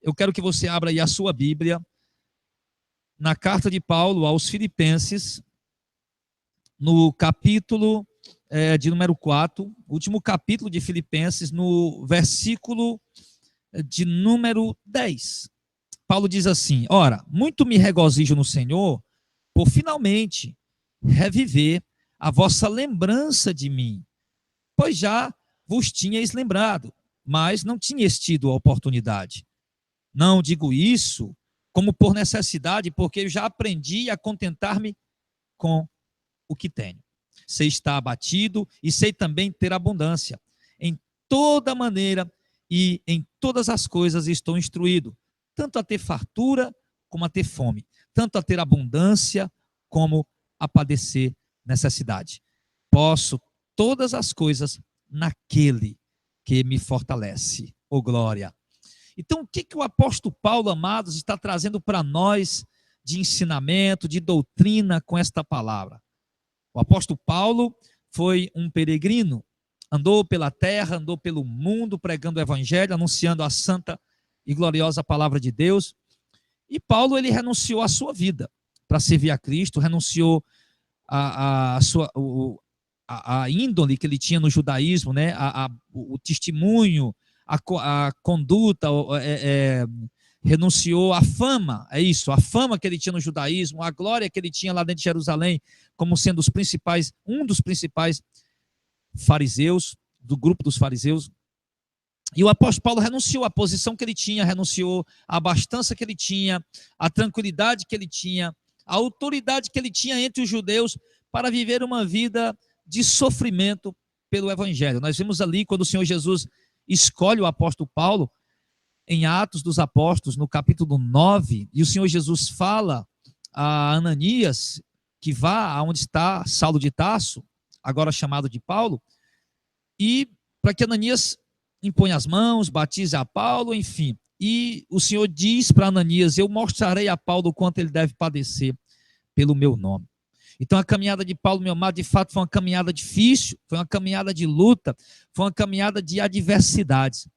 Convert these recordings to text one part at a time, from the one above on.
eu quero que você abra aí a sua Bíblia, na carta de Paulo aos Filipenses, no capítulo de número 4, último capítulo de Filipenses, no versículo de número 10. Paulo diz assim: ora, muito me regozijo no Senhor, por finalmente reviver a vossa lembrança de mim, pois já vos tinhais lembrado, mas não tinhais tido a oportunidade. Não digo isso como por necessidade, porque eu já aprendi a contentar-me com o que tenho. Sei estar abatido e sei também ter abundância. Em toda maneira e em todas as coisas estou instruído, tanto a ter fartura como a ter fome, tanto a ter abundância como a padecer necessidade. Posso todas as coisas naquele que me fortalece. Oh, glória! Então, o que o apóstolo Paulo, amados, está trazendo para nós de ensinamento, de doutrina com esta palavra? O apóstolo Paulo foi um peregrino, andou pela terra, andou pelo mundo, pregando o evangelho, anunciando a santa e gloriosa palavra de Deus. E Paulo, ele renunciou à sua vida para servir a Cristo, renunciou a índole que ele tinha no judaísmo, né? O testemunho, a conduta, renunciou à fama, é isso, a fama que ele tinha no judaísmo, a glória que ele tinha lá dentro de Jerusalém, como sendo um dos principais fariseus, do grupo dos fariseus. E o apóstolo Paulo renunciou à posição que ele tinha, renunciou à abastança que ele tinha, à tranquilidade que ele tinha, à autoridade que ele tinha entre os judeus, para viver uma vida de sofrimento pelo evangelho. Nós vimos ali, quando o Senhor Jesus escolhe o apóstolo Paulo, em Atos dos Apóstolos, no capítulo 9, e o Senhor Jesus fala a Ananias que vá aonde está Saulo de Tarso, agora chamado de Paulo, e para que Ananias imponha as mãos, batize a Paulo, enfim. E o Senhor diz para Ananias: eu mostrarei a Paulo o quanto ele deve padecer pelo meu nome. Então a caminhada de Paulo, meu amado, de fato foi uma caminhada difícil, foi uma caminhada de luta, foi uma caminhada de adversidades.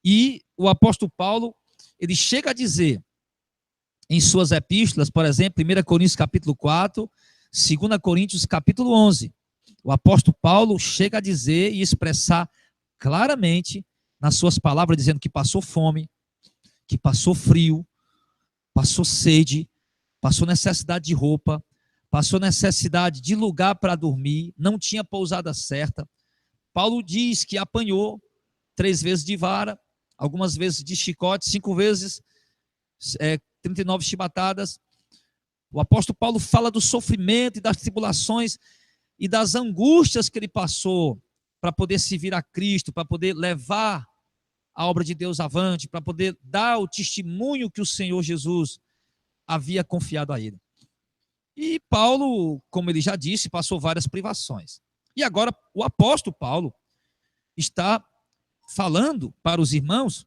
E o apóstolo Paulo, ele chega a dizer em suas epístolas, por exemplo, 1 Coríntios capítulo 4, 2 Coríntios capítulo 11, o apóstolo Paulo chega a dizer e expressar claramente nas suas palavras, dizendo que passou fome, que passou frio, passou sede, passou necessidade de roupa, passou necessidade de lugar para dormir, não tinha pousada certa. Paulo diz que apanhou 3 vezes de vara, algumas vezes de chicote, 5 vezes 39 chibatadas. O apóstolo Paulo fala do sofrimento e das tribulações e das angústias que ele passou para poder servir a Cristo, para poder levar a obra de Deus avante, para poder dar o testemunho que o Senhor Jesus havia confiado a ele. E Paulo, como ele já disse, passou várias privações. E agora o apóstolo Paulo está falando para os irmãos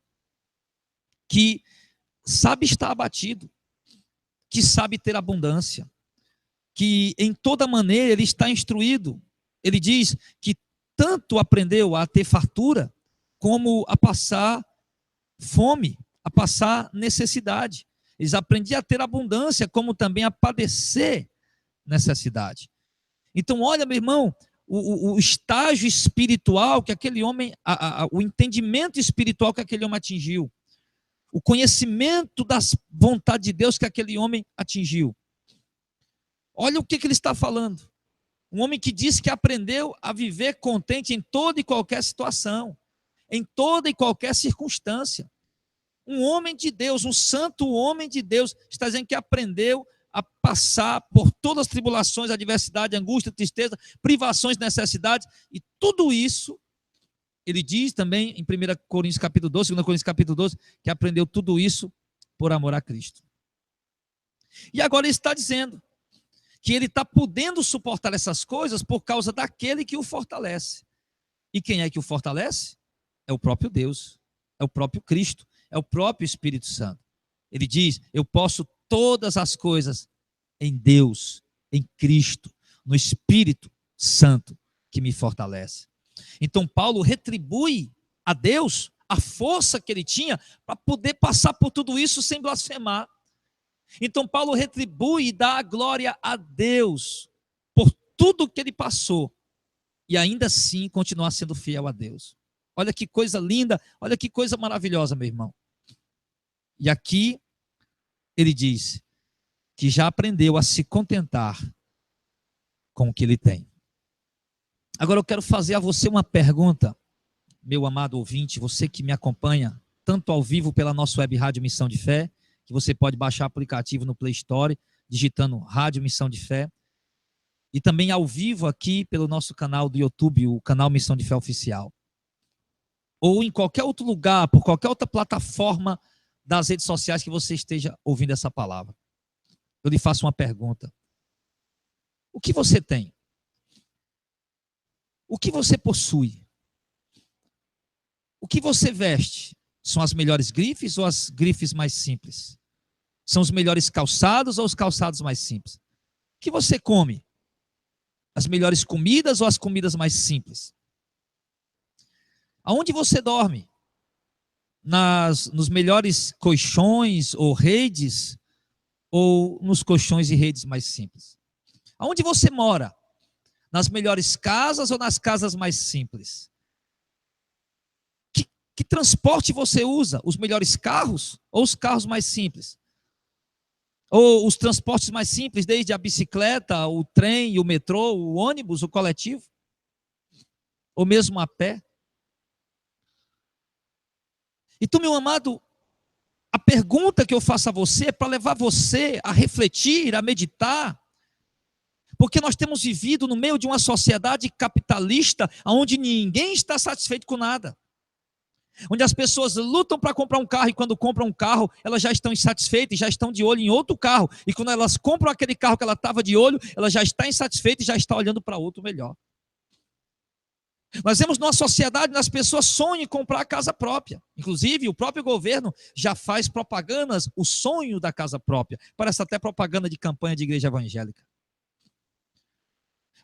que sabe estar abatido, que sabe ter abundância, que em toda maneira ele está instruído. Ele diz que tanto aprendeu a ter fartura, como a passar fome, a passar necessidade. Eles aprendiam a ter abundância, como também a padecer necessidade. Então, olha, meu irmão, o estágio espiritual que aquele homem, o entendimento espiritual que aquele homem atingiu, o conhecimento das vontades de Deus que aquele homem atingiu. Olha o que ele está falando. Um homem que diz que aprendeu a viver contente em toda e qualquer situação, em toda e qualquer circunstância. Um homem de Deus, um santo homem de Deus, está dizendo que aprendeu a passar por todas as tribulações, adversidade, angústia, tristeza, privações, necessidades, e tudo isso, ele diz também em 1 Coríntios capítulo 12, 2 Coríntios capítulo 12, que aprendeu tudo isso por amor a Cristo. E agora ele está dizendo que ele está podendo suportar essas coisas por causa daquele que o fortalece. E quem é que o fortalece? É o próprio Deus, é o próprio Cristo, é o próprio Espírito Santo. Ele diz: eu posso todas as coisas em Deus, em Cristo, no Espírito Santo que me fortalece. Então Paulo retribui a Deus a força que ele tinha para poder passar por tudo isso sem blasfemar. Então Paulo retribui e dá a glória a Deus por tudo que ele passou e ainda assim continuar sendo fiel a Deus. Olha que coisa linda, olha que coisa maravilhosa, meu irmão. E aqui ele diz que já aprendeu a se contentar com o que ele tem. Agora eu quero fazer a você uma pergunta, meu amado ouvinte, você que me acompanha tanto ao vivo pela nossa web Rádio Missão de Fé, que você pode baixar o aplicativo no Play Store, digitando Rádio Missão de Fé, e também ao vivo aqui pelo nosso canal do YouTube, o canal Missão de Fé Oficial. Ou em qualquer outro lugar, por qualquer outra plataforma das redes sociais que você esteja ouvindo essa palavra. Eu lhe faço uma pergunta. O que você tem? O que você possui? O que você veste? São as melhores grifes ou as grifes mais simples? São os melhores calçados ou os calçados mais simples? O que você come? As melhores comidas ou as comidas mais simples? Aonde você dorme? Nos melhores colchões ou redes, ou nos colchões e redes mais simples? Aonde você mora? Nas melhores casas ou nas casas mais simples? Que transporte você usa? Os melhores carros ou os carros mais simples? Ou os transportes mais simples, desde a bicicleta, o trem, o metrô, o ônibus, o coletivo? Ou mesmo a pé? Então, meu amado, a pergunta que eu faço a você é para levar você a refletir, a meditar, porque nós temos vivido no meio de uma sociedade capitalista, onde ninguém está satisfeito com nada. Onde as pessoas lutam para comprar um carro e quando compram um carro, elas já estão insatisfeitas e já estão de olho em outro carro. E quando elas compram aquele carro que ela estava de olho, ela já está insatisfeita e já está olhando para outro melhor. Nós vemos numa sociedade onde as pessoas sonham em comprar a casa própria. Inclusive, o próprio governo já faz propagandas, o sonho da casa própria. Parece até propaganda de campanha de igreja evangélica.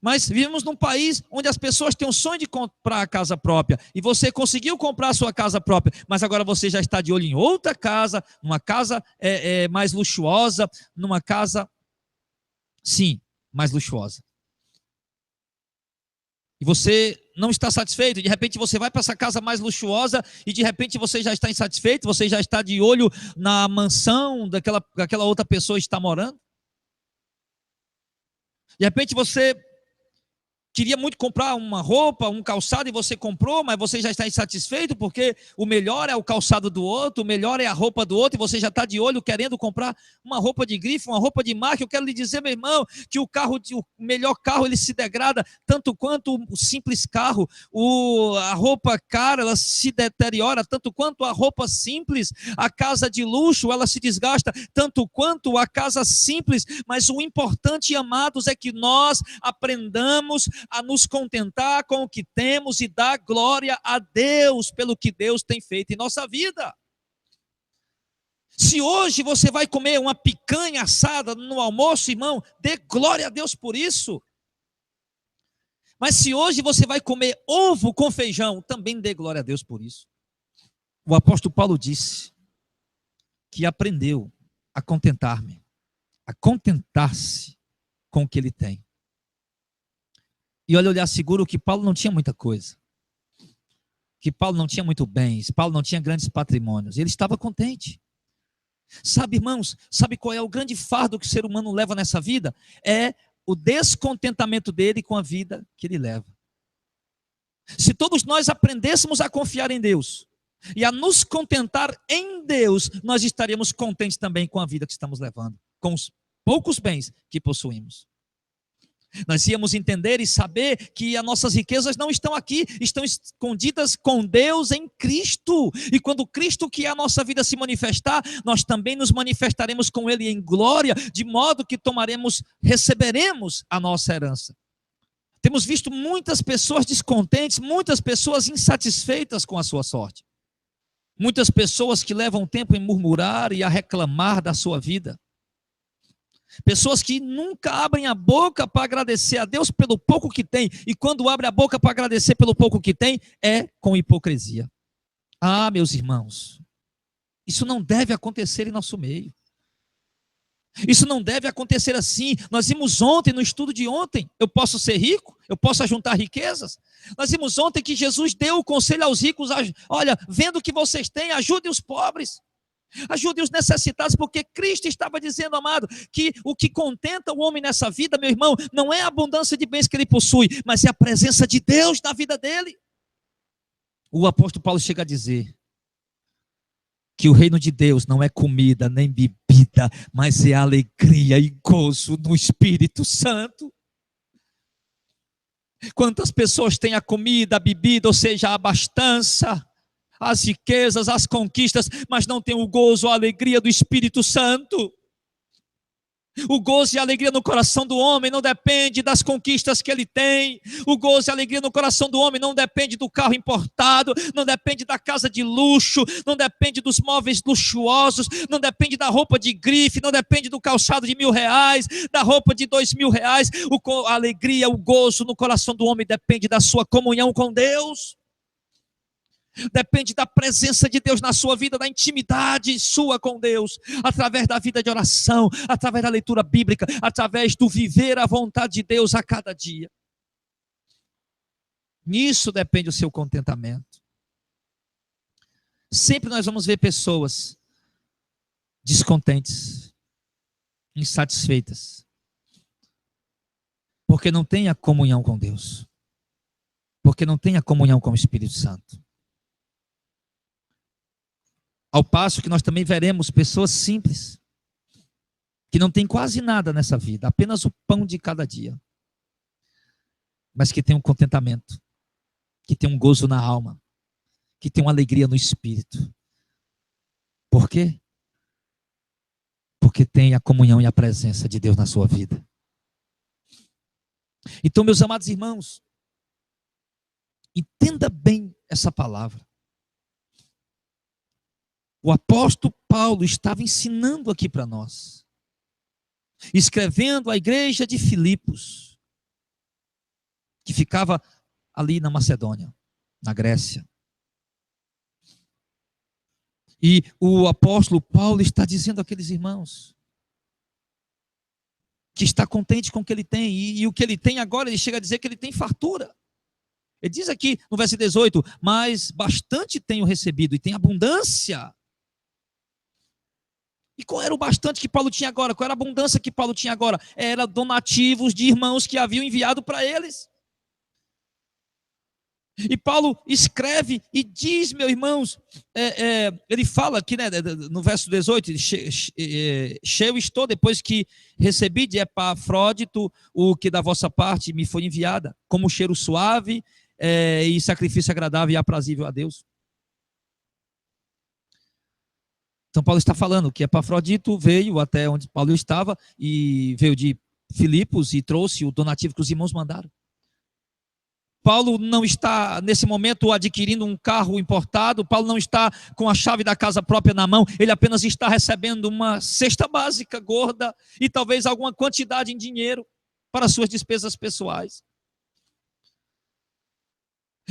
Mas vivemos num país onde as pessoas têm o sonho de comprar a casa própria. E você conseguiu comprar a sua casa própria, mas agora você já está de olho em outra casa, numa casa mais luxuosa, numa casa, sim, mais luxuosa. E você não está satisfeito, de repente você vai para essa casa mais luxuosa e de repente você já está insatisfeito, você já está de olho na mansão daquela outra pessoa está morando. De repente você queria muito comprar uma roupa, um calçado e você comprou, mas você já está insatisfeito porque o melhor é o calçado do outro, o melhor é a roupa do outro e você já está de olho querendo comprar uma roupa de grife, uma roupa de marca. Eu quero lhe dizer, meu irmão, que o melhor carro ele se degrada tanto quanto o simples carro. A roupa cara ela se deteriora tanto quanto a roupa simples. A casa de luxo ela se desgasta tanto quanto a casa simples. Mas o importante, amados, é que nós aprendamos a nos contentar com o que temos e dar glória a Deus pelo que Deus tem feito em nossa vida. Se hoje você vai comer uma picanha assada no almoço, irmão, dê glória a Deus por isso. Mas se hoje você vai comer ovo com feijão, também dê glória a Deus por isso. O apóstolo Paulo disse que aprendeu a contentar-se com o que ele tem. E olha, seguro que Paulo não tinha muita coisa. Que Paulo não tinha muito bens, Paulo não tinha grandes patrimônios. Ele estava contente. Sabe, irmãos, sabe qual é o grande fardo que o ser humano leva nessa vida? É o descontentamento dele com a vida que ele leva. Se todos nós aprendêssemos a confiar em Deus e a nos contentar em Deus, nós estaríamos contentes também com a vida que estamos levando, com os poucos bens que possuímos. Nós íamos entender e saber que as nossas riquezas não estão aqui, estão escondidas com Deus em Cristo. E quando Cristo, que é a nossa vida, se manifestar, nós também nos manifestaremos com Ele em glória, de modo que receberemos a nossa herança. Temos visto muitas pessoas descontentes, muitas pessoas insatisfeitas com a sua sorte. Muitas pessoas que levam tempo em murmurar e a reclamar da sua vida. Pessoas que nunca abrem a boca para agradecer a Deus pelo pouco que tem. E quando abre a boca para agradecer pelo pouco que tem, é com hipocrisia. Ah, meus irmãos, isso não deve acontecer em nosso meio. Isso não deve acontecer assim. Nós vimos ontem, no estudo de ontem, eu posso ser rico, eu posso ajuntar riquezas. Nós vimos ontem que Jesus deu o conselho aos ricos: olha, vendo o que vocês têm, ajudem os pobres, ajudem os necessitados, porque Cristo estava dizendo, amado, que o que contenta o homem nessa vida, meu irmão, não é a abundância de bens que ele possui, mas é a presença de Deus na vida dele. O apóstolo Paulo chega a dizer que o reino de Deus não é comida nem bebida, mas é alegria e gozo no Espírito Santo. Quantas pessoas têm a comida, a bebida, ou seja, a abastança, as riquezas, as conquistas, mas não têm o gozo, a alegria do Espírito Santo. O gozo e a alegria no coração do homem não depende das conquistas que ele tem. O gozo e a alegria no coração do homem não depende do carro importado, não depende da casa de luxo, não depende dos móveis luxuosos, não depende da roupa de grife, não depende do calçado de R$1.000, da roupa de R$2.000. A alegria, o gozo no coração do homem depende da sua comunhão com Deus. Depende da presença de Deus na sua vida, da intimidade sua com Deus, através da vida de oração, através da leitura bíblica, através do viver a vontade de Deus a cada dia. Nisso depende o seu contentamento. Sempre nós vamos ver pessoas descontentes, insatisfeitas, porque não tem a comunhão com Deus, porque não tem a comunhão com o Espírito Santo. Ao passo que nós também veremos pessoas simples, que não têm quase nada nessa vida, apenas o pão de cada dia, mas que têm um contentamento, que têm um gozo na alma, que têm uma alegria no espírito. Por quê? Porque tem a comunhão e a presença de Deus na sua vida. Então, meus amados irmãos, entenda bem essa palavra. O apóstolo Paulo estava ensinando aqui para nós, escrevendo à igreja de Filipos, que ficava ali na Macedônia, na Grécia. E o apóstolo Paulo está dizendo àqueles irmãos que está contente com o que ele tem, e o que ele tem agora, ele chega a dizer que ele tem fartura. Ele diz aqui no verso 18, mas bastante tenho recebido, e tem abundância. E qual era o bastante que Paulo tinha agora? Qual era a abundância que Paulo tinha agora? Era donativos de irmãos que haviam enviado para eles. E Paulo escreve e diz, meus irmãos, ele fala aqui, né, no verso 18, cheio estou depois que recebi de Epafrodito o que da vossa parte me foi enviada, como cheiro suave e sacrifício agradável e aprazível a Deus. Então Paulo está falando que Epafrodito veio até onde Paulo estava e veio de Filipos e trouxe o donativo que os irmãos mandaram. Paulo não está nesse momento adquirindo um carro importado, Paulo não está com a chave da casa própria na mão, ele apenas está recebendo uma cesta básica gorda e talvez alguma quantidade em dinheiro para suas despesas pessoais.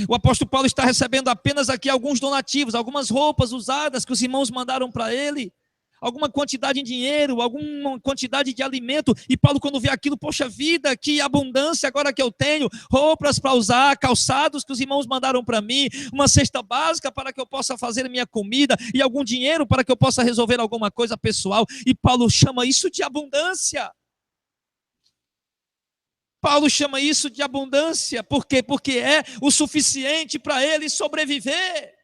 O apóstolo Paulo está recebendo apenas aqui alguns donativos, algumas roupas usadas que os irmãos mandaram para ele, alguma quantidade em dinheiro, alguma quantidade de alimento. E Paulo, quando vê aquilo, poxa vida, que abundância agora que eu tenho, roupas para usar, calçados que os irmãos mandaram para mim, uma cesta básica para que eu possa fazer minha comida e algum dinheiro para que eu possa resolver alguma coisa pessoal. E Paulo chama isso de abundância. Paulo chama isso de abundância. Por quê? Porque é o suficiente para ele sobreviver.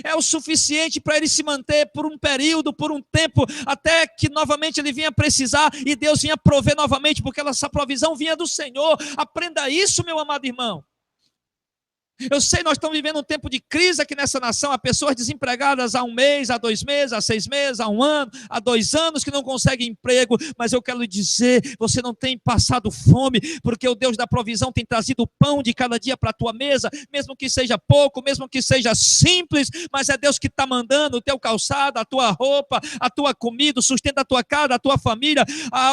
É o suficiente para ele se manter por um período, por um tempo, até que novamente ele vinha precisar e Deus vinha prover novamente, porque essa provisão vinha do Senhor. Aprenda isso, meu amado irmão. Eu sei, nós estamos vivendo um tempo de crise aqui nessa nação, há pessoas desempregadas há 1 mês, há 2 meses, há 6 meses, há 1 ano, há 2 anos que não conseguem emprego, mas eu quero lhe dizer, você não tem passado fome, porque o Deus da provisão tem trazido o pão de cada dia para a tua mesa, mesmo que seja pouco, mesmo que seja simples, mas é Deus que está mandando o teu calçado, a tua roupa, a tua comida, o sustento da tua casa, da tua família,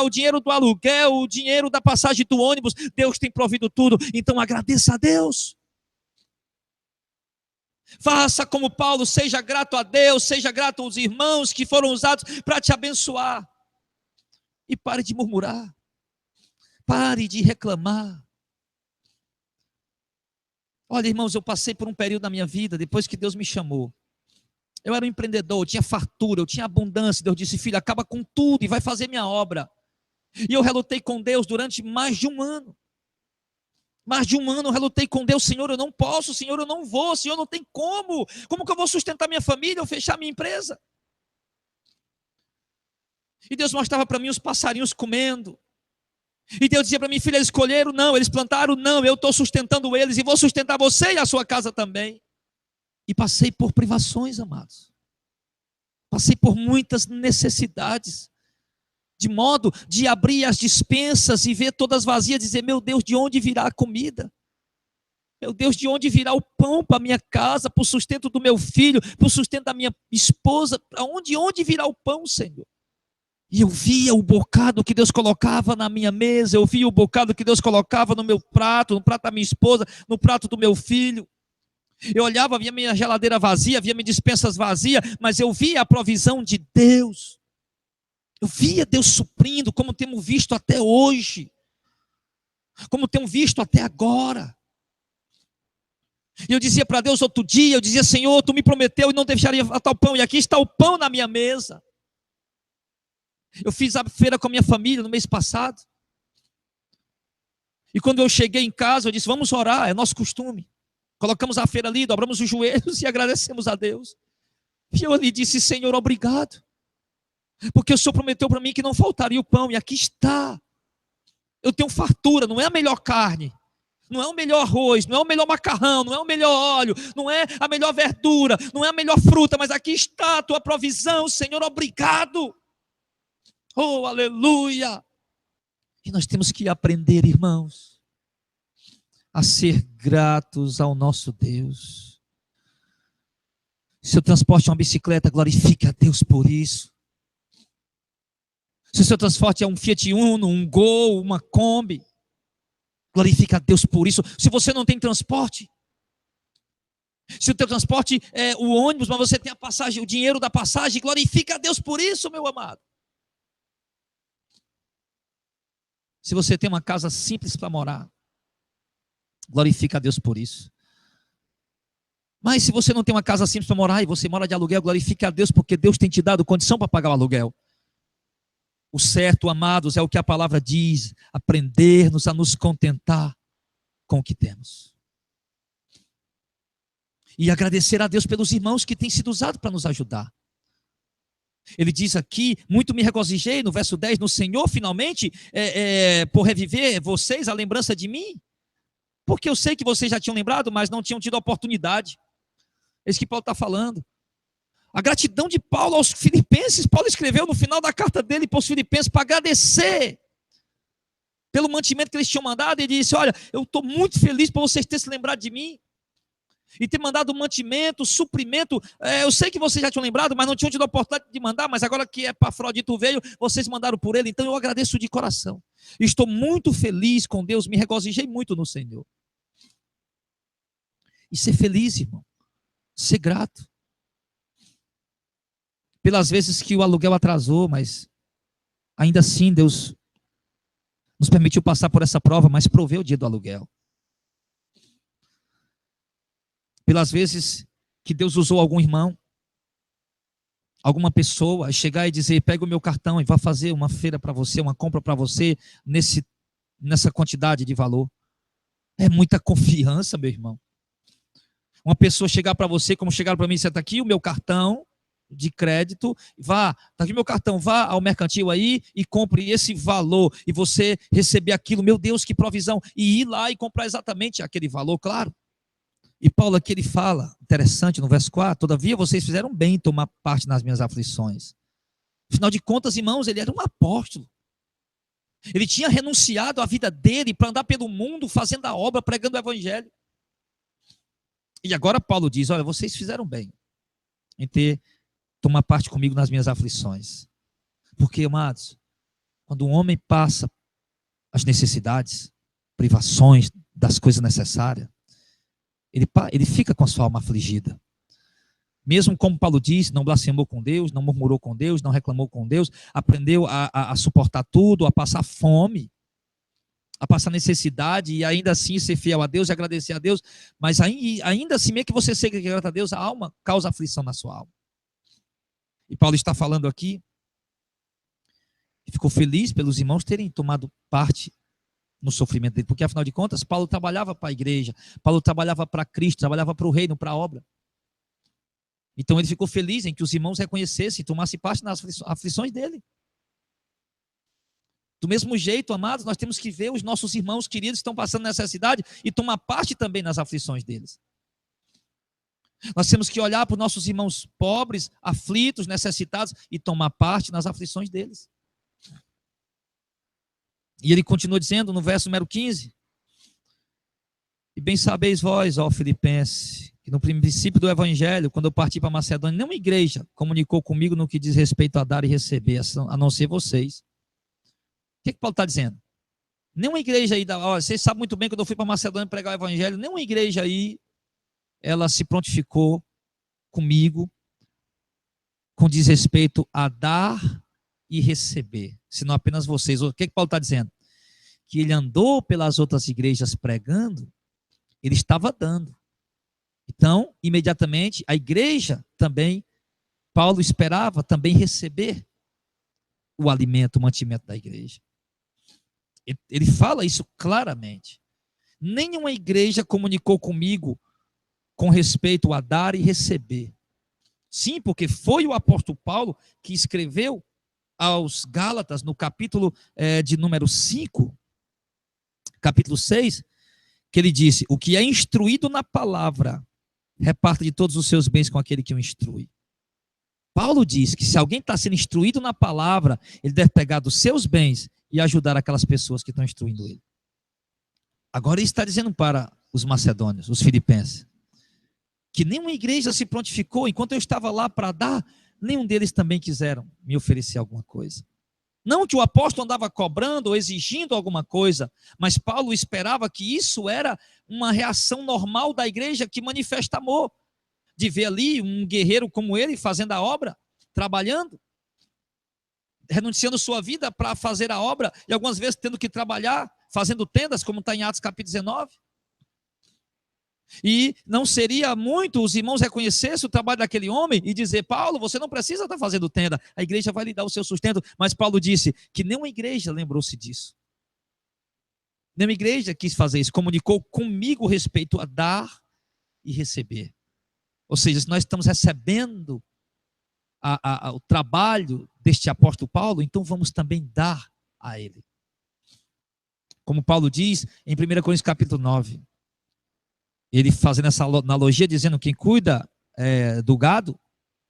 o dinheiro do aluguel, o dinheiro da passagem do ônibus, Deus tem provido tudo, então agradeça a Deus. Faça como Paulo, seja grato a Deus, seja grato aos irmãos que foram usados para te abençoar. E pare de murmurar. Pare de reclamar. Olha, irmãos, eu passei por um período na minha vida, depois que Deus me chamou. Eu era um empreendedor, eu tinha fartura, eu tinha abundância. Deus disse, filho, acaba com tudo e vai fazer minha obra. E eu relutei com Deus durante mais de um ano. Mais de um ano eu relutei com Deus, Senhor, eu não posso, Senhor, eu não vou, Senhor, não tem como. Como que eu vou sustentar minha família ou fechar minha empresa? E Deus mostrava para mim os passarinhos comendo. E Deus dizia para mim, filho, eles escolheram? Não. Eles plantaram? Não. Eu estou sustentando eles e vou sustentar você e a sua casa também. E passei por privações, amados. Passei por muitas necessidades. De modo de abrir as despensas e ver todas vazias, dizer, meu Deus, de onde virá a comida? Meu Deus, de onde virá o pão para a minha casa, para o sustento do meu filho, para o sustento da minha esposa? Para onde virá o pão, Senhor? E eu via o bocado que Deus colocava na minha mesa, eu via o bocado que Deus colocava no meu prato, no prato da minha esposa, no prato do meu filho. Eu olhava, via minha geladeira vazia, via minhas despensas vazias, mas eu via a provisão de Deus. Eu via Deus suprindo, como temos visto até hoje, como temos visto até agora. E eu dizia para Deus outro dia, eu dizia, Senhor, Tu me prometeu e não deixaria faltar o pão, e aqui está o pão na minha mesa. Eu fiz a feira com a minha família no mês passado, e quando eu cheguei em casa, eu disse, vamos orar, é nosso costume. Colocamos a feira ali, dobramos os joelhos e agradecemos a Deus. E eu lhe disse, Senhor, obrigado. Porque o Senhor prometeu para mim que não faltaria o pão, e aqui está. Eu tenho fartura, não é a melhor carne, não é o melhor arroz, não é o melhor macarrão, não é o melhor óleo, não é a melhor verdura, não é a melhor fruta, mas aqui está a tua provisão, Senhor, obrigado. Oh, aleluia. E nós temos que aprender, irmãos, a ser gratos ao nosso Deus. Se o transporte é uma bicicleta, glorifique a Deus por isso. Se o seu transporte é um Fiat Uno, um Gol, uma Kombi, glorifica a Deus por isso. Se você não tem transporte, se o teu transporte é o ônibus, mas você tem a passagem, o dinheiro da passagem, glorifica a Deus por isso, meu amado. Se você tem uma casa simples para morar, glorifica a Deus por isso. Mas se você não tem uma casa simples para morar e você mora de aluguel, glorifica a Deus porque Deus tem te dado condição para pagar o aluguel. O certo, amados, é o que a palavra diz, aprendermos a nos contentar com o que temos. E agradecer a Deus pelos irmãos que têm sido usados para nos ajudar. Ele diz aqui, muito me regozijei, no verso 10, no Senhor, finalmente, por reviver vocês a lembrança de mim. Porque eu sei que vocês já tinham lembrado, mas não tinham tido a oportunidade. É isso que Paulo está falando. A gratidão de Paulo aos filipenses, Paulo escreveu no final da carta dele para os filipenses, para agradecer pelo mantimento que eles tinham mandado. Ele disse, olha, eu estou muito feliz por vocês terem se lembrado de mim, e ter mandado mantimento, suprimento. Eu sei que vocês já tinham lembrado, mas não tinham tido a oportunidade de mandar, mas agora que Epafrodito veio, vocês mandaram por ele, então eu agradeço de coração. Estou muito feliz com Deus, me regozijei muito no Senhor. E ser feliz, irmão, ser grato. Pelas vezes que o aluguel atrasou, mas ainda assim Deus nos permitiu passar por essa prova, mas proveu o dia do aluguel. Pelas vezes que Deus usou algum irmão, alguma pessoa, a chegar e dizer, pega o meu cartão e vá fazer uma feira para você, uma compra para você, nessa quantidade de valor. É muita confiança, meu irmão. Uma pessoa chegar para você, como chegaram para mim, você está aqui o meu cartão de crédito, está aqui meu cartão, vá ao mercantil aí e compre esse valor, e você receber aquilo, meu Deus, que provisão, e ir lá e comprar exatamente aquele valor, claro. E Paulo aqui ele fala, interessante no verso 4, todavia vocês fizeram bem em tomar parte nas minhas aflições. Afinal de contas, irmãos, ele era um apóstolo. Ele tinha renunciado à vida dele para andar pelo mundo, fazendo a obra, pregando o evangelho. E agora Paulo diz, olha, vocês fizeram bem em tomar parte comigo nas minhas aflições. Porque, amados, quando um homem passa as necessidades, privações das coisas necessárias, ele fica com a sua alma afligida. Mesmo como Paulo disse, não blasfemou com Deus, não murmurou com Deus, não reclamou com Deus, aprendeu a suportar tudo, a passar fome, a passar necessidade e ainda assim ser fiel a Deus e agradecer a Deus, mas ainda assim, mesmo que você seja grato a Deus, a alma causa aflição na sua alma. E Paulo está falando aqui, e ficou feliz pelos irmãos terem tomado parte no sofrimento dele, porque afinal de contas, Paulo trabalhava para a igreja, Paulo trabalhava para Cristo, trabalhava para o reino, para a obra. Então ele ficou feliz em que os irmãos reconhecessem e tomassem parte nas aflições dele. Do mesmo jeito, amados, nós temos que ver os nossos irmãos queridos que estão passando necessidade e tomar parte também nas aflições deles. Nós temos que olhar para os nossos irmãos pobres, aflitos, necessitados e tomar parte nas aflições deles. E ele continua dizendo no verso número 15: e bem sabeis vós, ó Filipenses, que no princípio do evangelho, quando eu parti para Macedônia, nenhuma igreja comunicou comigo no que diz respeito a dar e receber, a não ser vocês. O que Paulo está dizendo? Nenhuma igreja aí, vocês sabem muito bem que quando eu fui para Macedônia pregar o evangelho, nenhuma igreja aí, ela se prontificou comigo com diz respeito a dar e receber, senão apenas vocês. O que Paulo está dizendo? Que ele andou pelas outras igrejas pregando, ele estava dando. Então, imediatamente, a igreja também, Paulo esperava também receber o alimento, o mantimento da igreja. Ele fala isso claramente. Nenhuma igreja comunicou comigo com respeito a dar e receber. Sim, porque foi o apóstolo Paulo que escreveu aos Gálatas, no capítulo de número 5, capítulo 6, que ele disse: o que é instruído na palavra, reparta de todos os seus bens com aquele que o instrui. Paulo diz que se alguém está sendo instruído na palavra, ele deve pegar dos seus bens e ajudar aquelas pessoas que estão instruindo ele. Agora ele está dizendo para os macedônios, os filipenses, que nenhuma igreja se prontificou, enquanto eu estava lá para dar, nenhum deles também quiseram me oferecer alguma coisa. Não que o apóstolo andava cobrando ou exigindo alguma coisa, mas Paulo esperava que isso era uma reação normal da igreja que manifesta amor, de ver ali um guerreiro como ele fazendo a obra, trabalhando, renunciando sua vida para fazer a obra, e algumas vezes tendo que trabalhar, fazendo tendas, como está em Atos capítulo 19. E não seria muito os irmãos reconhecessem o trabalho daquele homem e dizer: Paulo, você não precisa estar fazendo tenda, a igreja vai lhe dar o seu sustento. Mas Paulo disse que nenhuma igreja lembrou-se disso. Nenhuma igreja quis fazer isso, comunicou comigo respeito a dar e receber. Ou seja, se nós estamos recebendo o trabalho deste apóstolo Paulo, então vamos também dar a ele. Como Paulo diz em 1 Coríntios capítulo 9, ele fazendo essa analogia, dizendo que quem cuida do gado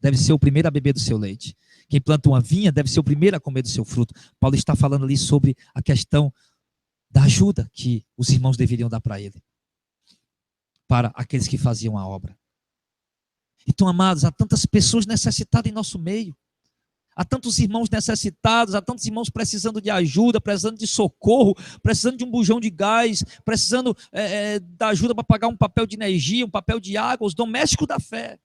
deve ser o primeiro a beber do seu leite. Quem planta uma vinha deve ser o primeiro a comer do seu fruto. Paulo está falando ali sobre a questão da ajuda que os irmãos deveriam dar para ele, para aqueles que faziam a obra. Então, amados, há tantas pessoas necessitadas em nosso meio. Há tantos irmãos necessitados, há tantos irmãos precisando de ajuda, precisando de socorro, precisando de um bujão de gás, precisando da ajuda para pagar um papel de energia, um papel de água, os domésticos da fé.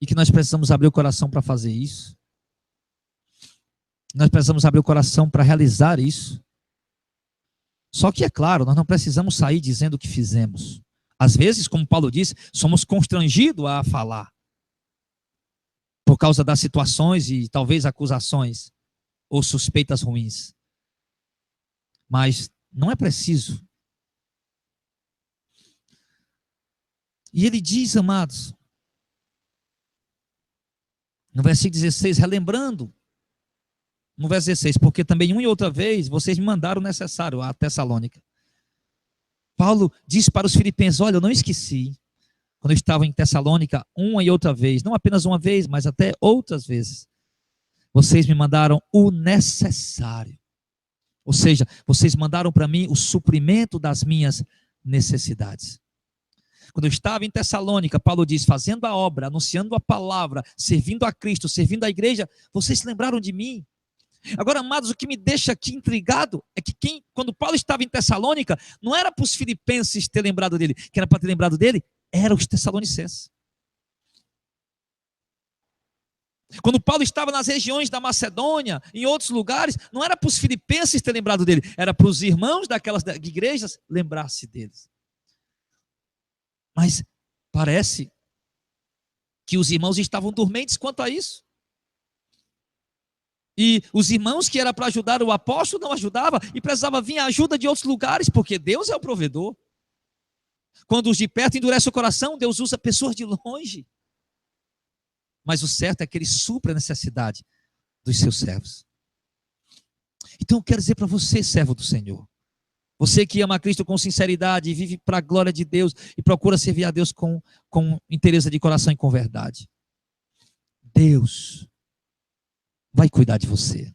E que nós precisamos abrir o coração para fazer isso. Nós precisamos abrir o coração para realizar isso. Só que, é claro, nós não precisamos sair dizendo o que fizemos. Às vezes, como Paulo disse, somos constrangidos a falar, por causa das situações e talvez acusações ou suspeitas ruins. Mas não é preciso. E ele diz, amados, no versículo 16, relembrando, no verso 16, porque também uma e outra vez vocês me mandaram o necessário a Tessalônica. Paulo diz para os filipenses: olha, eu não esqueci, quando eu estava em Tessalônica, uma e outra vez, não apenas uma vez, mas até outras vezes, vocês me mandaram o necessário. Ou seja, vocês mandaram para mim o suprimento das minhas necessidades. Quando eu estava em Tessalônica, Paulo diz, fazendo a obra, anunciando a palavra, servindo a Cristo, servindo a igreja, vocês se lembraram de mim. Agora, amados, o que me deixa aqui intrigado é que quando Paulo estava em Tessalônica, não era para os filipenses ter lembrado dele, que era para ter lembrado dele eram os Tessalonicenses. Quando Paulo estava nas regiões da Macedônia, em outros lugares, não era para os filipenses ter lembrado dele, era para os irmãos daquelas igrejas lembrar-se deles. Mas parece que os irmãos estavam dormentes quanto a isso. E os irmãos que era para ajudar o apóstolo não ajudavam e precisava vir a ajuda de outros lugares, porque Deus é o provedor. Quando os de perto endurecem o coração, Deus usa pessoas de longe. Mas o certo é que ele supra a necessidade dos seus servos. Então eu quero dizer para você, servo do Senhor, você que ama a Cristo com sinceridade e vive para a glória de Deus e procura servir a Deus com interesse de coração e com verdade, Deus vai cuidar de você.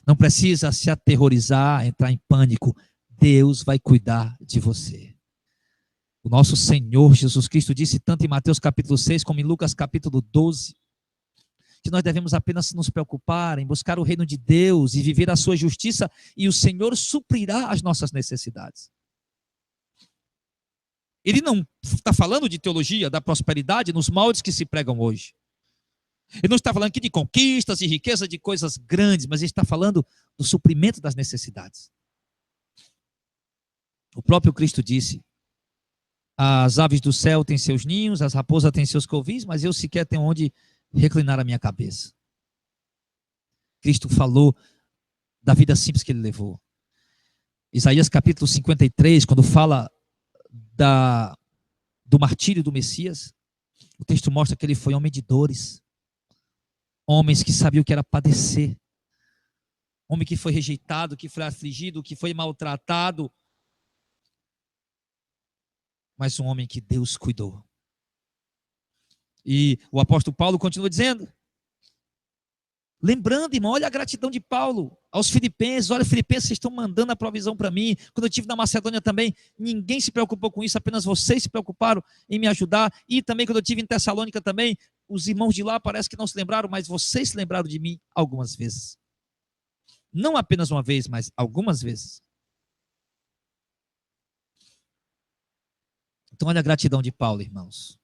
Não precisa se aterrorizar, entrar em pânico. Deus vai cuidar de você. O nosso Senhor Jesus Cristo disse tanto em Mateus capítulo 6 como em Lucas capítulo 12, que nós devemos apenas nos preocupar em buscar o reino de Deus e viver a sua justiça, e o Senhor suprirá as nossas necessidades. Ele não está falando de teologia da prosperidade nos moldes que se pregam hoje. Ele não está falando aqui de conquistas e riqueza de coisas grandes, mas ele está falando do suprimento das necessidades. O próprio Cristo disse: as aves do céu têm seus ninhos, as raposas têm seus covis, mas eu sequer tenho onde reclinar a minha cabeça. Cristo falou da vida simples que ele levou. Isaías capítulo 53, quando fala do martírio do Messias, o texto mostra que ele foi homem de dores. Homens que sabiam o que era padecer. Homem que foi rejeitado, que foi afligido, que foi maltratado. Mas um homem que Deus cuidou. E o apóstolo Paulo continua dizendo, lembrando, irmão, olha a gratidão de Paulo aos filipenses. Olha, filipenses, vocês estão mandando a provisão para mim. Quando eu estive na Macedônia também, ninguém se preocupou com isso, apenas vocês se preocuparam em me ajudar. E também quando eu estive em Tessalônica também, os irmãos de lá parece que não se lembraram, mas vocês se lembraram de mim algumas vezes. Não apenas uma vez, mas algumas vezes. Então olha a gratidão de Paulo, irmãos.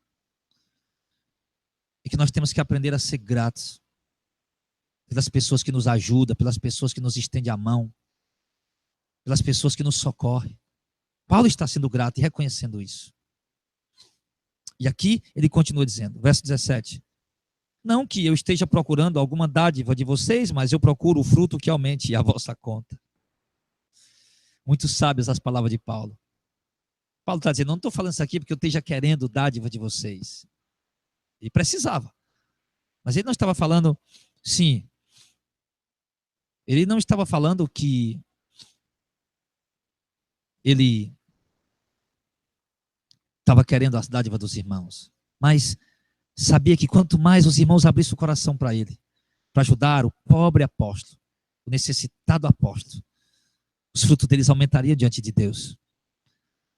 E que nós temos que aprender a ser gratos pelas pessoas que nos ajudam, pelas pessoas que nos estendem a mão, pelas pessoas que nos socorrem. Paulo está sendo grato e reconhecendo isso. E aqui ele continua dizendo, verso 17: não que eu esteja procurando alguma dádiva de vocês, mas eu procuro o fruto que aumente a vossa conta. Muito sábias as palavras de Paulo. Paulo está dizendo, não estou falando isso aqui porque eu esteja querendo dádiva de vocês. E precisava. Mas ele não estava falando, sim, ele não estava falando que ele estava querendo a dádiva dos irmãos. Mas sabia que quanto mais os irmãos abrissem o coração para ele, para ajudar o pobre apóstolo, o necessitado apóstolo, os frutos deles aumentariam diante de Deus.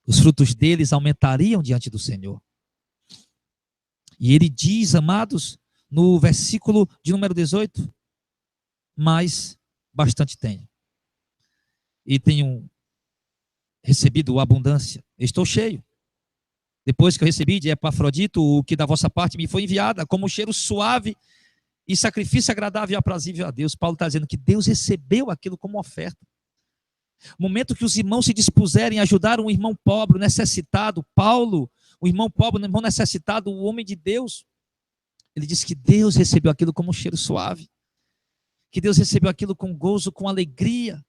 Os frutos deles aumentariam diante do Senhor. E ele diz, amados, no versículo de número 18, mas bastante tenho. E tenho recebido abundância. Estou cheio. Depois que eu recebi de Epafrodito, o que da vossa parte me foi enviada, como um cheiro suave e sacrifício agradável e aprazível a Deus. Paulo está dizendo que Deus recebeu aquilo como oferta. No momento que os irmãos se dispuserem a ajudar um irmão pobre, necessitado, Paulo, o irmão pobre, o irmão necessitado, o homem de Deus, ele diz que Deus recebeu aquilo como um cheiro suave, que Deus recebeu aquilo com gozo, com alegria.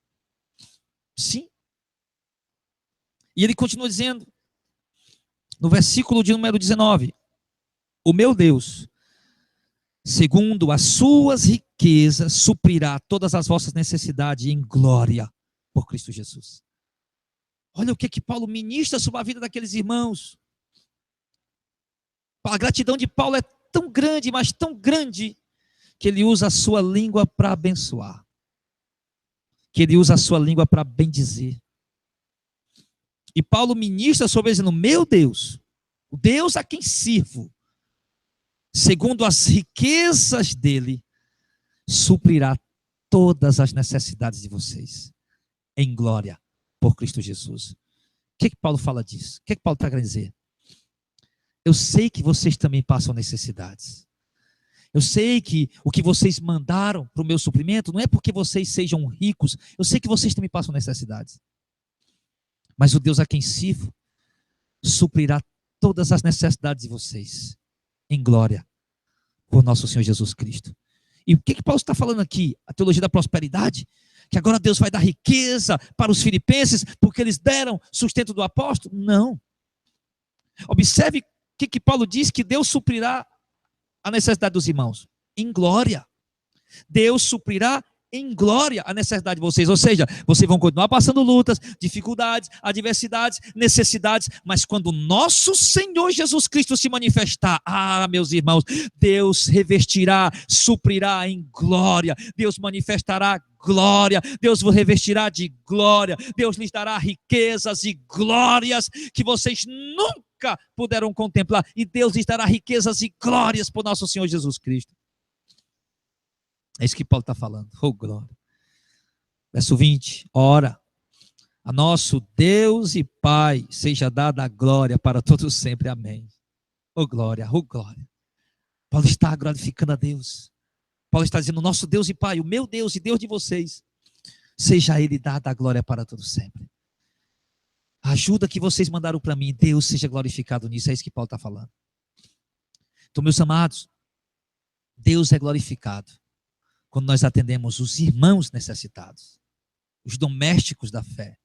Sim. E ele continua dizendo, no versículo de número 19, o meu Deus, segundo as suas riquezas, suprirá todas as vossas necessidades em glória por Cristo Jesus. Olha o que Paulo ministra sobre a vida daqueles irmãos. A gratidão de Paulo é tão grande, mas tão grande, que ele usa a sua língua para abençoar. Que ele usa a sua língua para bendizer. E Paulo ministra sobre ele dizendo, meu Deus, o Deus a quem sirvo, segundo as riquezas dele, suprirá todas as necessidades de vocês, em glória, por Cristo Jesus. O que Paulo fala disso? O que Paulo está querendo dizer? Eu sei que vocês também passam necessidades. Eu sei que o que vocês mandaram para o meu suprimento não é porque vocês sejam ricos. Eu sei que vocês também passam necessidades. Mas o Deus a quem sirvo suprirá todas as necessidades de vocês em glória por nosso Senhor Jesus Cristo. E o que Paulo está falando aqui? A teologia da prosperidade? Que agora Deus vai dar riqueza para os filipenses porque eles deram sustento do apóstolo? Não. Observe o que Paulo diz, que Deus suprirá a necessidade dos irmãos em glória. Deus suprirá em glória a necessidade de vocês. Ou seja, vocês vão continuar passando lutas, dificuldades, adversidades, necessidades, mas quando o nosso Senhor Jesus Cristo se manifestar, meus irmãos, Deus revestirá, suprirá em glória. Deus manifestará glória. Deus vos revestirá de glória. Deus lhes dará riquezas e glórias que vocês nunca puderam contemplar. E Deus lhes dará riquezas e glórias por nosso Senhor Jesus Cristo. É isso que Paulo está falando. Oh, glória. Verso 20. Ora, a nosso Deus e Pai seja dada a glória para todos sempre. Amém. Oh, glória, oh, glória. Paulo está glorificando a Deus. Paulo está dizendo, nosso Deus e Pai, o meu Deus e Deus de vocês, seja Ele dada a glória para todos sempre. A ajuda que vocês mandaram para mim, Deus seja glorificado nisso. É isso que Paulo está falando. Então, meus amados, Deus é glorificado quando nós atendemos os irmãos necessitados, os domésticos da fé.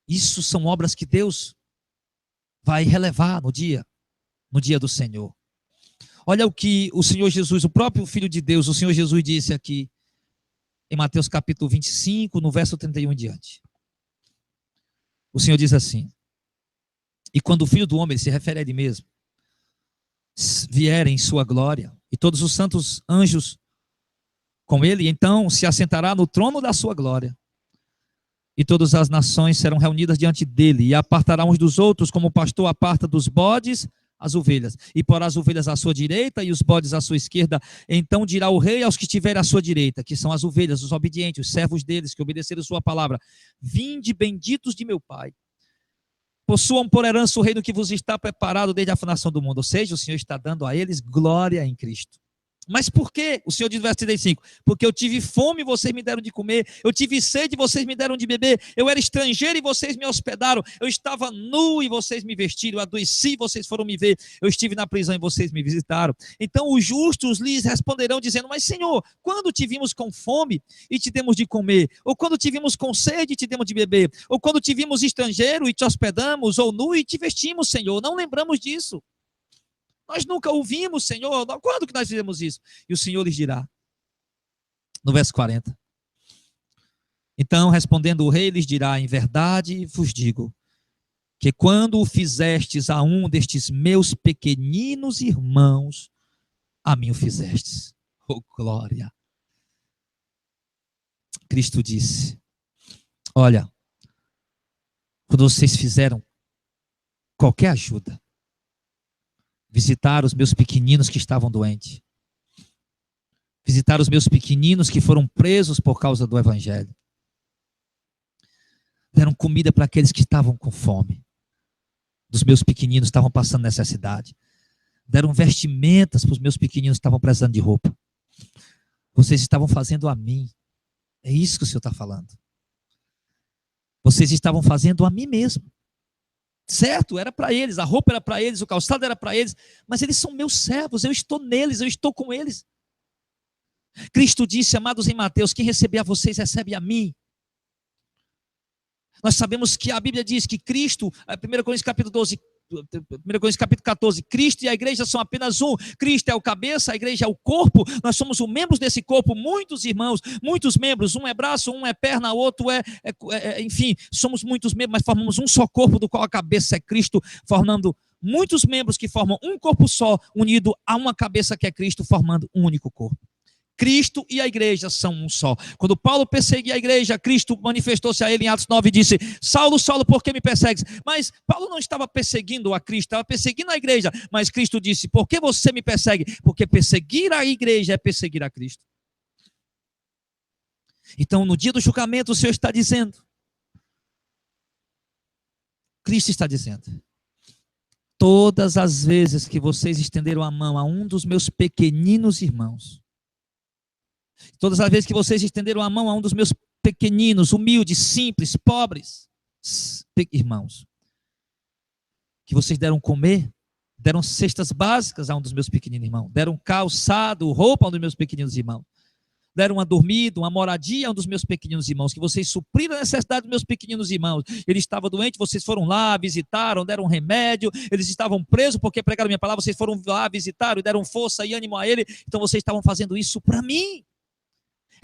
Isso são obras que Deus vai relevar no dia do Senhor. Olha o que o Senhor Jesus, o próprio Filho de Deus, o Senhor Jesus disse aqui em Mateus capítulo 25, no verso 31 em diante. O Senhor diz assim: e quando o Filho do Homem, ele se refere a Ele mesmo, vier em sua glória, e todos os santos anjos com ele, então se assentará no trono da sua glória. E todas as nações serão reunidas diante dele, e apartará uns dos outros, como o pastor aparta dos bodes as ovelhas. E porá as ovelhas à sua direita e os bodes à sua esquerda. Então dirá o rei aos que estiverem à sua direita, que são as ovelhas, os obedientes, os servos deles, que obedeceram sua palavra: vinde, benditos de meu Pai. Possuam por herança o reino que vos está preparado desde a fundação do mundo. Ou seja, o Senhor está dando a eles glória em Cristo. Mas por quê? O Senhor diz no verso 35, porque eu tive fome e vocês me deram de comer, eu tive sede e vocês me deram de beber, eu era estrangeiro e vocês me hospedaram, eu estava nu e vocês me vestiram, eu adoeci e vocês foram me ver, eu estive na prisão e vocês me visitaram. Então os justos lhes responderão dizendo: mas Senhor, quando te vimos com fome e te demos de comer? Ou quando te vimos com sede e te demos de beber? Ou quando te vimos estrangeiro e te hospedamos? Ou nu e te vestimos, Senhor? Não lembramos disso. Nós nunca ouvimos, Senhor. Quando que nós fizemos isso? E o Senhor lhes dirá, no verso 40. Então, respondendo o rei, lhes dirá: em verdade vos digo, que quando o fizestes a um destes meus pequeninos irmãos, a mim o fizestes. Oh, glória! Cristo disse: olha, quando vocês fizeram qualquer ajuda, visitar os meus pequeninos que estavam doentes, visitar os meus pequeninos que foram presos por causa do Evangelho, deram comida para aqueles que estavam com fome, dos meus pequeninos que estavam passando necessidade, deram vestimentas para os meus pequeninos que estavam precisando de roupa. Vocês estavam fazendo a mim. É isso que o Senhor está falando. Vocês estavam fazendo a mim mesmo. Certo, era para eles, a roupa era para eles, o calçado era para eles, mas eles são meus servos, eu estou neles, eu estou com eles. Cristo disse, amados, em Mateus: quem receber a vocês, recebe a mim. Nós sabemos que a Bíblia diz que Cristo, 1 Coríntios capítulo 12, 1 Coríntios capítulo 14, Cristo e a igreja são apenas um. Cristo é o cabeça, a igreja é o corpo. Nós somos os membros desse corpo, muitos irmãos, muitos membros. Um é braço, um é perna, outro enfim, somos muitos membros, mas formamos um só corpo, do qual a cabeça é Cristo, formando muitos membros que formam um corpo só, unido a uma cabeça que é Cristo, formando um único corpo. Cristo e a igreja são um só. Quando Paulo perseguia a igreja, Cristo manifestou-se a ele em Atos 9 e disse: Saulo, Saulo, por que me persegues? Mas Paulo não estava perseguindo a Cristo, estava perseguindo a igreja. Mas Cristo disse: por que você me persegue? Porque perseguir a igreja é perseguir a Cristo. Então, no dia do julgamento, o Senhor está dizendo, Cristo está dizendo: Todas as vezes que vocês estenderam a mão a um dos meus pequeninos irmãos, todas as vezes que vocês estenderam a mão a um dos meus pequeninos, humildes, simples, pobres irmãos, que vocês deram comer, deram cestas básicas a um dos meus pequeninos irmãos, deram calçado, roupa a um dos meus pequeninos irmãos, deram uma dormida, uma moradia a um dos meus pequeninos irmãos, que vocês supriram a necessidade dos meus pequeninos irmãos. Ele estava doente, vocês foram lá, visitaram, deram um remédio, eles estavam presos porque pregaram minha palavra, vocês foram lá, visitaram e deram força e ânimo a ele, então vocês estavam fazendo isso para mim.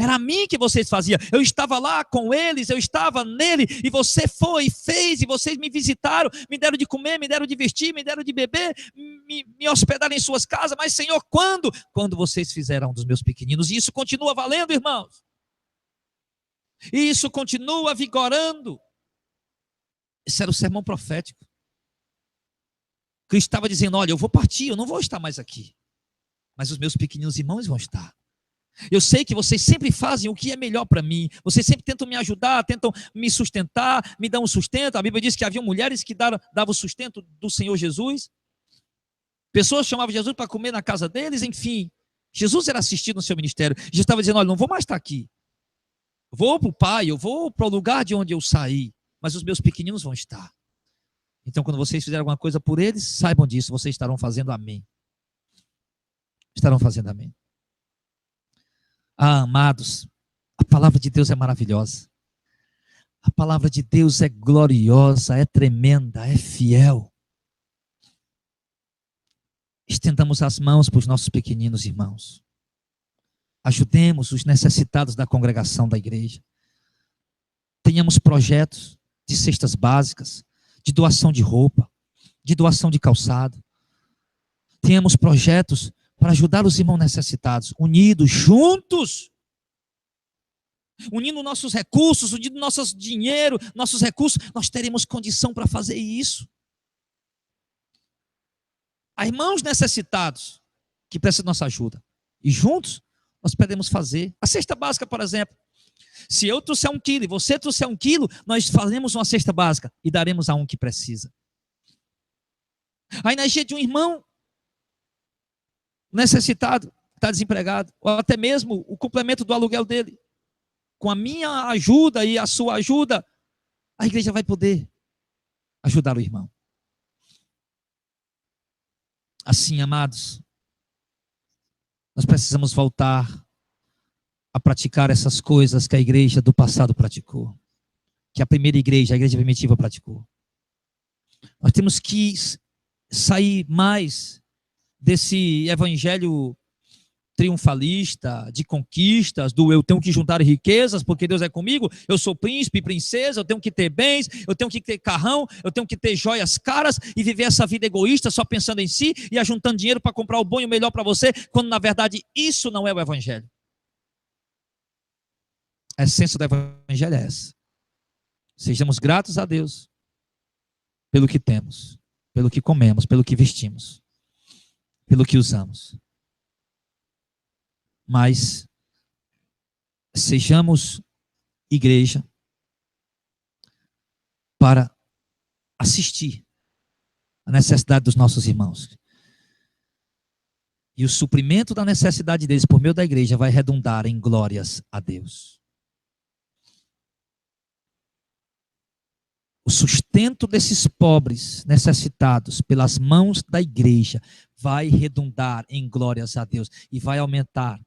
Era a mim que vocês faziam. Eu estava lá com eles, eu estava nele, e você foi e fez, e vocês me visitaram, me deram de comer, me deram de vestir, me deram de beber, me hospedaram em suas casas. Mas, Senhor, quando? Quando vocês fizeram um dos meus pequeninos. E isso continua valendo, irmãos. E isso continua vigorando. Esse era o sermão profético. Cristo estava dizendo: olha, eu vou partir, eu não vou estar mais aqui, mas os meus pequeninos irmãos vão estar. Eu sei que vocês sempre fazem o que é melhor para mim. Vocês sempre tentam me ajudar, tentam me sustentar, me dão um sustento. A Bíblia diz que havia mulheres que davam o sustento do Senhor Jesus. Pessoas chamavam Jesus para comer na casa deles, enfim. Jesus era assistido no seu ministério. Jesus estava dizendo: olha, não vou mais estar aqui. Vou para o Pai, eu vou para o lugar de onde eu saí, mas os meus pequeninos vão estar. Então, quando vocês fizerem alguma coisa por eles, saibam disso, vocês estarão fazendo amém. Estarão fazendo amém. Ah, amados, a palavra de Deus é maravilhosa. A palavra de Deus é gloriosa, é tremenda, é fiel. Estendamos as mãos para os nossos pequeninos irmãos. Ajudemos os necessitados da congregação da igreja. Tenhamos projetos de cestas básicas, de doação de roupa, de doação de calçado. Tenhamos projetos para ajudar os irmãos necessitados, unidos, juntos, unindo nossos recursos, unindo nosso dinheiro, nossos recursos, nós teremos condição para fazer isso. Há irmãos necessitados que precisam da nossa ajuda, e juntos nós podemos fazer. A cesta básica, por exemplo, se eu trouxer 1 quilo e você trouxer 1 quilo, nós faremos uma cesta básica e daremos a um que precisa. A energia de um irmão necessitado, está desempregado, ou até mesmo o complemento do aluguel dele, com a minha ajuda e a sua ajuda, a igreja vai poder ajudar o irmão. Assim, amados, nós precisamos voltar a praticar essas coisas que a igreja do passado praticou, que a primeira igreja, a igreja primitiva, praticou. Nós temos que sair mais desse evangelho triunfalista, de conquistas, do eu tenho que juntar riquezas porque Deus é comigo, eu sou príncipe, princesa, eu tenho que ter bens, eu tenho que ter carrão, eu tenho que ter joias caras e viver essa vida egoísta só pensando em si e ajuntando dinheiro para comprar o bom e o melhor para você, quando na verdade isso não é o evangelho. A essência do evangelho é essa. Sejamos gratos a Deus pelo que temos, pelo que comemos, pelo que vestimos, pelo que usamos. Mas sejamos igreja para assistir a necessidade dos nossos irmãos. E o suprimento da necessidade deles por meio da igreja vai redundar em glórias a Deus. O sustento desses pobres necessitados pelas mãos da igreja vai redundar em glórias a Deus e vai aumentar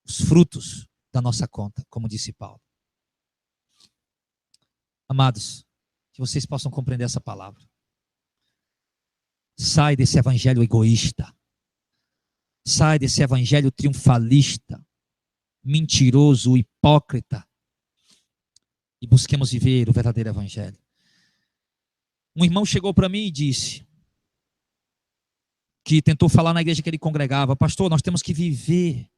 os frutos da nossa conta, como disse Paulo. Amados, que vocês possam compreender essa palavra. Sai desse evangelho egoísta. Sai desse evangelho triunfalista, mentiroso, hipócrita. E busquemos viver o verdadeiro evangelho. Um irmão chegou para mim e disse, que tentou falar na igreja que ele congregava: pastor, nós temos que viver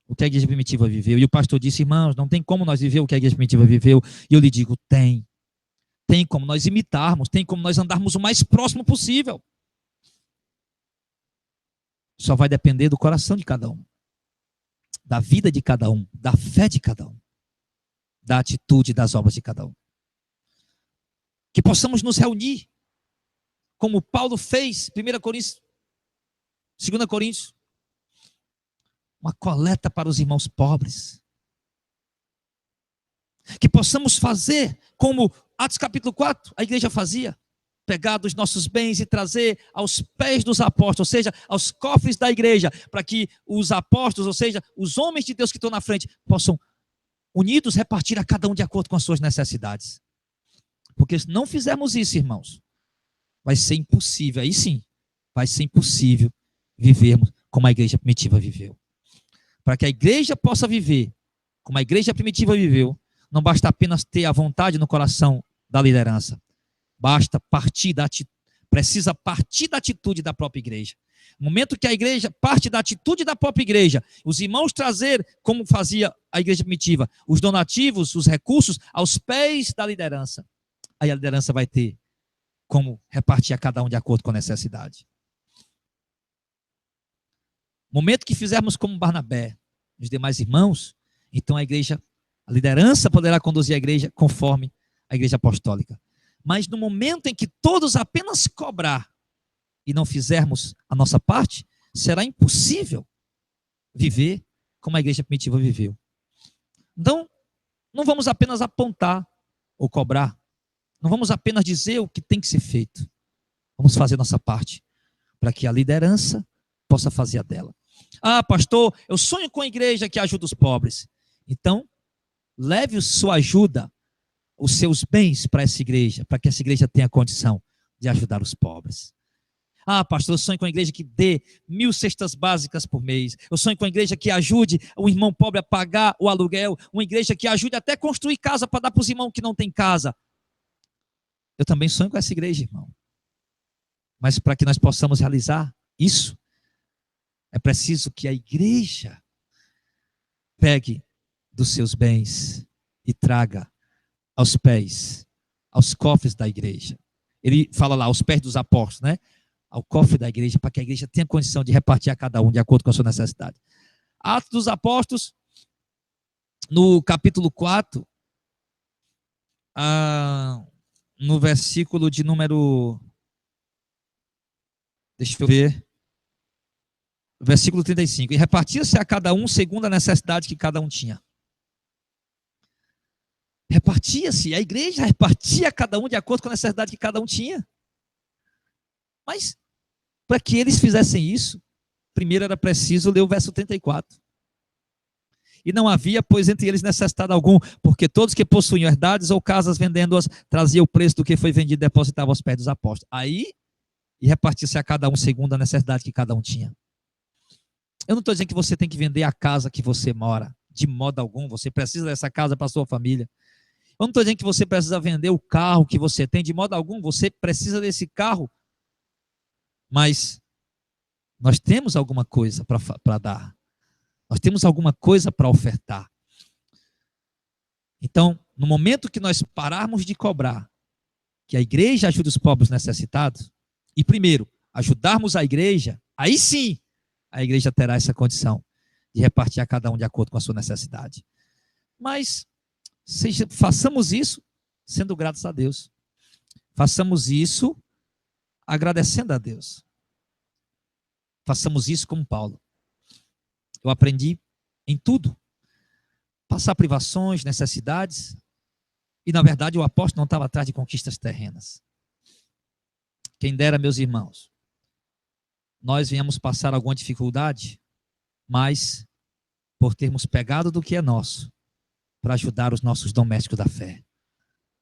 o que a igreja primitiva viveu. E o pastor disse: irmãos, não tem como nós viver o que a igreja primitiva viveu. E eu lhe digo: tem. Tem como nós imitarmos, tem como nós andarmos o mais próximo possível. Só vai depender do coração de cada um, da vida de cada um, da fé de cada um, da atitude, das obras de cada um. Que possamos nos reunir como Paulo fez, 1 Coríntios, 2 Coríntios, uma coleta para os irmãos pobres. Que possamos fazer como Atos capítulo 4, a igreja fazia. Pegar dos nossos bens e trazer aos pés dos apóstolos, ou seja, aos cofres da igreja, para que os apóstolos, ou seja, os homens de Deus que estão na frente, possam, unidos, repartir a cada um de acordo com as suas necessidades. Porque se não fizermos isso, irmãos, vai ser impossível, aí sim, vai ser impossível vivermos como a igreja primitiva viveu. Para que a igreja possa viver como a igreja primitiva viveu, não basta apenas ter a vontade no coração da liderança. Basta partir precisa partir da atitude da própria igreja. No momento que a igreja parte da atitude da própria igreja, os irmãos trazer, como fazia a igreja primitiva, os donativos, os recursos aos pés da liderança. Aí a liderança vai ter como repartir a cada um de acordo com a necessidade. No momento que fizermos como Barnabé, os demais irmãos, então a liderança poderá conduzir a igreja conforme a igreja apostólica. Mas no momento em que todos apenas cobrar e não fizermos a nossa parte, será impossível viver como a igreja primitiva viveu. Então, não vamos apenas apontar ou cobrar. Não vamos apenas dizer o que tem que ser feito. Vamos fazer nossa parte para que a liderança possa fazer a dela. Ah, pastor, eu sonho com a igreja que ajuda os pobres. Então, leve sua ajuda, os seus bens para essa igreja, para que essa igreja tenha condição de ajudar os pobres. Ah, pastor, eu sonho com a igreja que dê 1.000 cestas básicas por mês. Eu sonho com a igreja que ajude o irmão pobre a pagar o aluguel. Uma igreja que ajude até a construir casa para dar para os irmãos que não têm casa. Eu também sonho com essa igreja, irmão. Mas para que nós possamos realizar isso, é preciso que a igreja pegue dos seus bens e traga aos pés, aos cofres da igreja. Ele fala lá, aos pés dos apóstolos, né? Ao cofre da igreja, para que a igreja tenha condição de repartir a cada um de acordo com a sua necessidade. Atos dos Apóstolos, no capítulo 4, no versículo de número, deixa eu ver, versículo 35, e repartia-se a cada um segundo a necessidade que cada um tinha. Repartia-se, a igreja repartia a cada um de acordo com a necessidade que cada um tinha. Mas, para que eles fizessem isso, primeiro era preciso ler o verso 34. E não havia, pois, entre eles necessitado algum, porque todos que possuíam herdades ou casas vendendo-as, traziam o preço do que foi vendido e depositavam aos pés dos apóstolos. Aí, e repartia-se a cada um segundo a necessidade que cada um tinha. Eu não estou dizendo que você tem que vender a casa que você mora, de modo algum, você precisa dessa casa para a sua família. Eu não estou dizendo que você precisa vender o carro que você tem, de modo algum, você precisa desse carro. Mas nós temos alguma coisa para dar. Nós temos alguma coisa para ofertar. Então, no momento que nós pararmos de cobrar, que a igreja ajude os pobres necessitados, e primeiro, ajudarmos a igreja, aí sim, a igreja terá essa condição de repartir a cada um de acordo com a sua necessidade. Mas, façamos isso sendo gratos a Deus. Façamos isso agradecendo a Deus. Façamos isso como Paulo. Eu aprendi em tudo. Passar privações, necessidades. E, na verdade, o apóstolo não estava atrás de conquistas terrenas. Quem dera, meus irmãos, nós venhamos passar alguma dificuldade, mas por termos pegado do que é nosso, para ajudar os nossos domésticos da fé.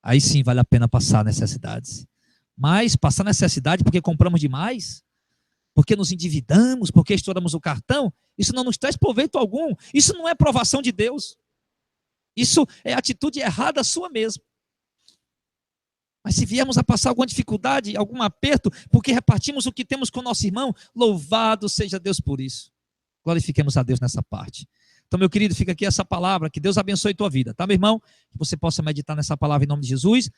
Aí sim vale a pena passar necessidades. Mas passar necessidade porque compramos demais, porque nos endividamos, porque estouramos o cartão, isso não nos traz proveito algum. Isso não é provação de Deus. Isso é atitude errada sua mesmo. Mas se viermos a passar alguma dificuldade, algum aperto, porque repartimos o que temos com o nosso irmão, louvado seja Deus por isso. Glorifiquemos a Deus nessa parte. Então, meu querido, fica aqui essa palavra, que Deus abençoe tua vida, tá, meu irmão? Que você possa meditar nessa palavra em nome de Jesus